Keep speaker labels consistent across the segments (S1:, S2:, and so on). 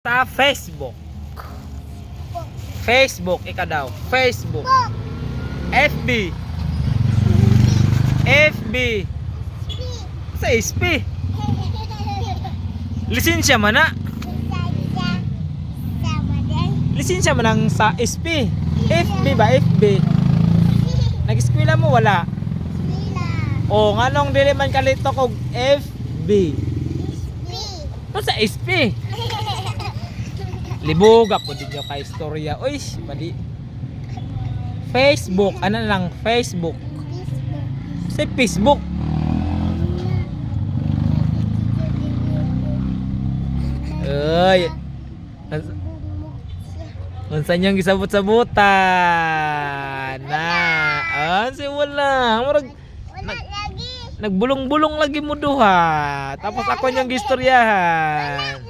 S1: Sa Facebook. Facebook, ikaw daw. Facebook. FB. FB. Sa SP. Lisensya man na. Lisensya man ang sa SP. FB ba? FB. Nag-eskwela mo wala? O, nganong dili man kalito kog FB. Ano sa SP? Libog ako din yung ka-istorya. Uy, mali. Facebook. Ano lang? Facebook. Sa Facebook. Uy. Unsan yung gisabot-sabutan? Si wala. Nagbulong-bulong lagi mo duha. Tapos ako yung gistoryahan.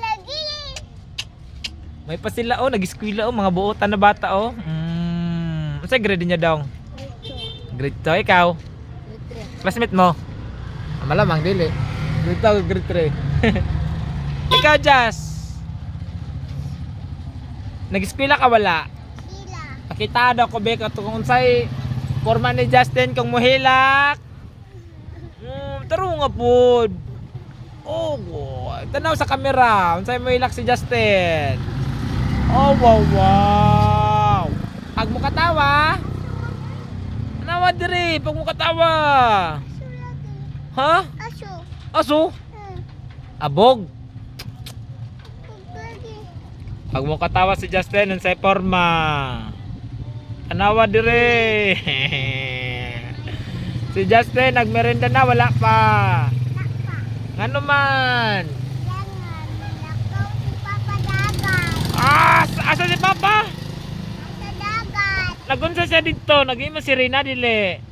S1: May pa sila nag-eskwela mga buotan na bata Unsa grade niya daw? Grade 2 ikaw? Classmate mo? Malamang dili. Grade 2 grade 3. Ikaw Jazz. Nag-eskwela ka wala? Pakita daw ko be kung unsay forma ni Justin kung mohilak. Taro nga pod. Tanaw sa camera. Unsay mohilak si Justin? Wow. Pag mo katawa. Nawa diri, pag mo katawa. Ha? Aso? Abog. Pag mo katawa si Justin unsay forma? Anawa diri. Si Justin nagmerenda na wala pa. Ngano man? Asa si Papa?
S2: Sa dagat.
S1: Nagunsa siya dito, naging si Rina dili.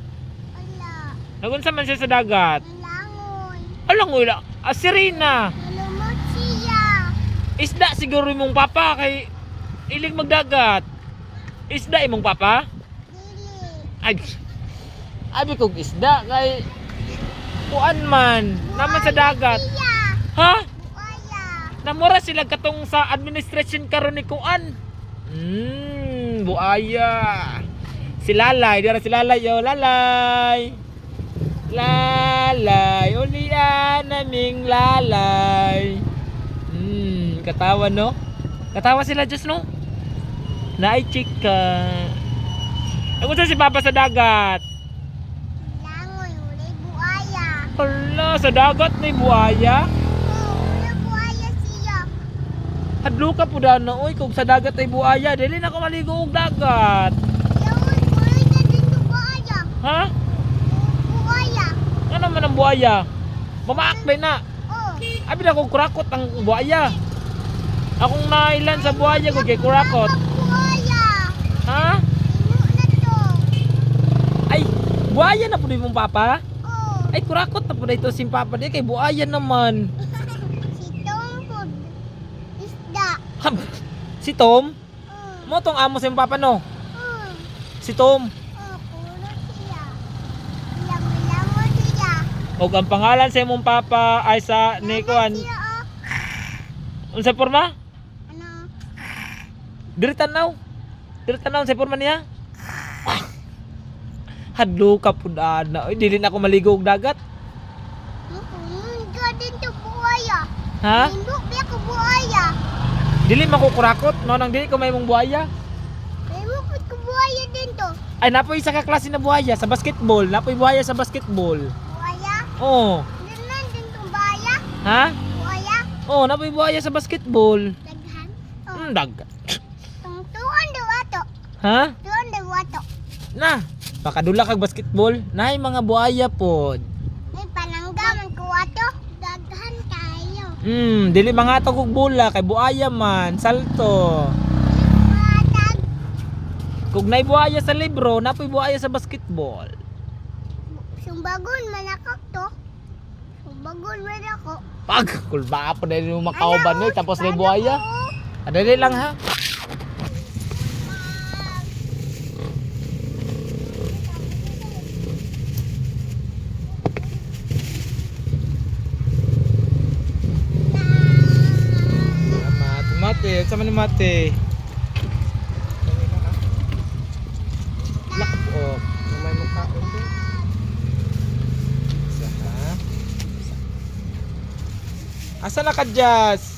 S2: Wala.
S1: Nagunsa man siya sa dagat.
S2: Langoy.
S1: Alangoy la. Si Rina.
S2: Nalumot siya.
S1: Isda siguro imong papa kay ilig magdagat. Isda imong papa?
S2: Dili.
S1: Abi kog isda kay kuan man naman sa dagat.
S2: Siya.
S1: Ha?
S2: Buaya.
S1: Namura sila katong sa administration karon ni kuan. Buaya. Si Lalay, dira si Lalay yo, Lalay. Lalay, ulian naming Lalay. Katawa no? Katawa sila just no? Naay chika. Nagunsa si Papa sa dagat.
S2: Langoy, ulay buaya.
S1: Hala, sa dagat may buaya.
S2: Ulay buaya siya.
S1: Hadlo ka po na oy kung sa dagat ay buaya, dili na ko maligo og dagat.
S2: Yawon, ulay na dito buaya.
S1: Ha?
S2: Buaya.
S1: Ano man ang buaya? Mamaakbay na. Abi na kong kurakot ang buaya. Akong nailan sa buaya ko kay kurakot.
S2: Buaya.
S1: Ha?
S2: Ino na to.
S1: Ay, buaya na po din mong papa?
S2: Oh.
S1: Ay, kurakot na po na ito si papa di kay buaya naman.
S2: Si Tongkod. Isda.
S1: Si Tom?
S2: Oh.
S1: Mo tong amo sa iyong papa no?
S2: Oh.
S1: Si Tom.
S2: Puro siya. Langoy siya.
S1: Og ang pangalan sa imong papa ay sa Nikuan.
S2: Siya,
S1: Unsa porma?
S2: Ano?
S1: Diri tanaw. Diri tanaw sa porma niya. Hadlo ka pud ana. Oy, dili na ako maligo og dagat.
S2: Hindi din to buaya.
S1: Ha?
S2: Hindi biya ko buaya.
S1: Dili makukurakot no nang dili ko may mong buhaya.
S2: May mukot ko buaya din to.
S1: Ay napoy isa ka klase na buhaya sa basketball. Napoy buhaya sa basketball.
S2: Buaya?
S1: Oh.
S2: Dinan din to buaya?
S1: Ha?
S2: Buaya?
S1: Oh, napoy buhaya sa basketball.
S2: Daghan?
S1: Dagat.
S2: Tuon daw ato.
S1: Ha?
S2: Tuon daw ato.
S1: Na, pakadula kag basketball. Nay mga buhaya pod.
S2: May panangga man ko ato. Daghan kayo.
S1: Dili mga tog og bola kay buhaya man, salto.
S2: Matag.
S1: Kung nay buhaya sa libro, napoy buhaya sa basketball.
S2: Sumbagon man ako to. Sumbagon man ako.
S1: Pag kulba pa dili mo makauban ni tapos may buhaya. Adali lang ha. mate. Sama ni mate. Lak po. May mukha ulit. Isa ha. Asa na ka, Jazz?